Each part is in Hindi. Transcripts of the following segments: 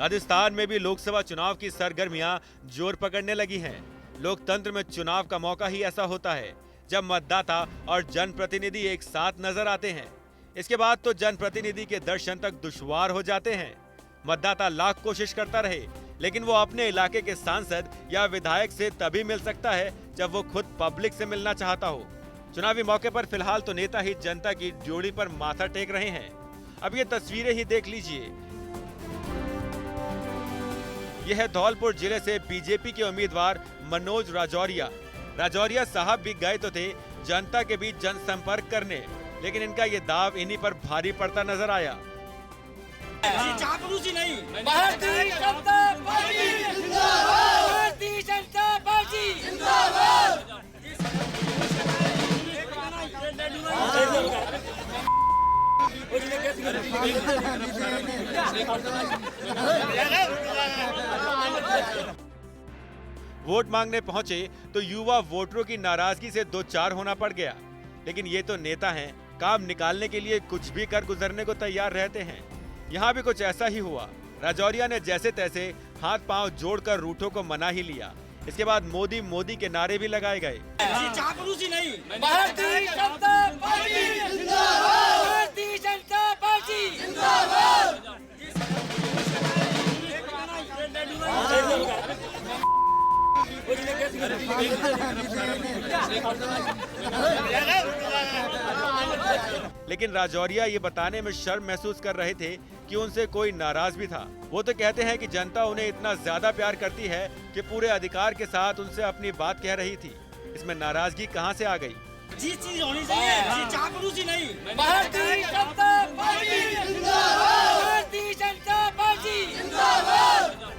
राजस्थान में भी लोकसभा चुनाव की सरगर्मियां जोर पकड़ने लगी हैं। लोकतंत्र में चुनाव का मौका ही ऐसा होता है जब मतदाता और जनप्रतिनिधि एक साथ नजर आते हैं। इसके बाद तो जनप्रतिनिधि के दर्शन तक दुश्वार हो जाते हैं। मतदाता लाख कोशिश करता रहे, लेकिन वो अपने इलाके के सांसद या विधायक से तभी मिल सकता है जब वो खुद पब्लिक से मिलना चाहता हो। चुनावी मौके पर फिलहाल तो नेता ही जनता की जोड़ी पर माथा टेक रहे हैं। अब ये तस्वीरें ही देख लीजिए। यह है धौलपुर जिले से बीजेपी के उम्मीदवार मनोज राजौरिया साहब भी गए तो थे जनता के बीच जनसंपर्क करने, लेकिन इनका ये दाव इन्हीं पर भारी पड़ता नजर आया। चापलूसी नहीं, भारतीय जनता पार्टी जिंदाबाद, भारतीय जनता पार्टी जिंदाबाद। वोट मांगने पहुंचे तो युवा वोटरों की नाराजगी से दो चार होना पड़ गया, लेकिन ये तो नेता हैं, काम निकालने के लिए कुछ भी कर गुजरने को तैयार रहते हैं। यहाँ भी कुछ ऐसा ही हुआ। राजौरिया ने जैसे तैसे हाथ पांव जोड़कर रूठों को मना ही लिया। इसके बाद मोदी के नारे भी लगाए गए। चापलूसी नहीं, भारतीय जनता पार्टी जिंदाबाद, भारतीय जनता पार्टी जिंदाबाद। लेकिन राजौरिया ये बताने में शर्म महसूस कर रहे थे कि उनसे कोई नाराज भी था। वो तो कहते हैं कि जनता उन्हें इतना ज्यादा प्यार करती है कि पूरे अधिकार के साथ उनसे अपनी बात कह रही थी। इसमें नाराजगी कहां से आ गई? जी चीज होनी चाहिए, चापलूसी नहीं, भारतीय जनता पार्टी जिंदाबाद, भारतीय जनता पार्टी जिंदाबाद।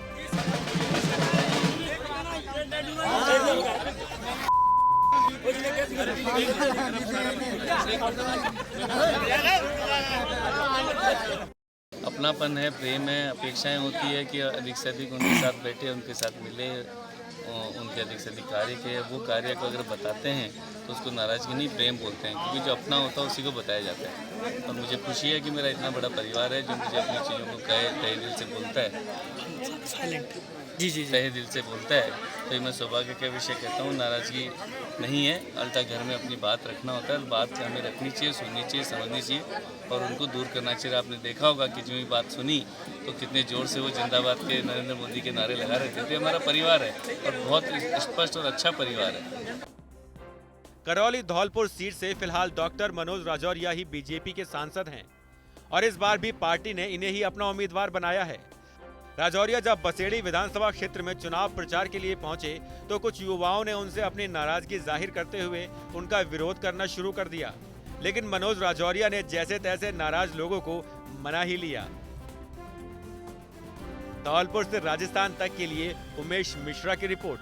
अपनापन है, प्रेम है, अपेक्षाएं होती है कि अधिक से अधिक उनके साथ बैठे, उनके साथ मिले, उनके अधिक से अधिक कार्य के वो कार्य को अगर बताते हैं तो उसको नाराज़गी नहीं, प्रेम बोलते हैं, क्योंकि जो अपना होता है उसी को बताया जाता है। और मुझे खुशी है कि मेरा इतना बड़ा परिवार है जो मुझे अपनी चीज़ों को तहे दिल से बोलता है, तहे दिल से बोलता है। तो मैं सौभाग्य का विषय कहता हूँ, नाराज़गी नहीं है, अल्टा घर में अपनी बात रखना होता है। बात हमें रखनी चाहिए, सुननी चाहिए, समझनी चाहिए और उनको दूर करना चाहिए। आपने देखा होगा कि जो भी बात सुनी तो कितने जोर से वो जिंदाबाद के नरेंद्र मोदी के नारे लगा रहे थे। तो हमारा परिवार है और बहुत स्पष्ट और अच्छा परिवार है। करौली धौलपुर सीट से फिलहाल डॉक्टर मनोज राजौरिया ही बीजेपी के सांसद हैं और इस बार भी पार्टी ने इन्हें ही अपना उम्मीदवार बनाया है। राजौरिया जब बसेड़ी विधानसभा क्षेत्र में चुनाव प्रचार के लिए पहुंचे तो कुछ युवाओं ने उनसे अपनी नाराजगी जाहिर करते हुए उनका विरोध करना शुरू कर दिया, लेकिन मनोज राजौरिया ने जैसे तैसे नाराज लोगों को मना ही लिया। धौलपुर से राजस्थान तक के लिए उमेश मिश्रा की रिपोर्ट।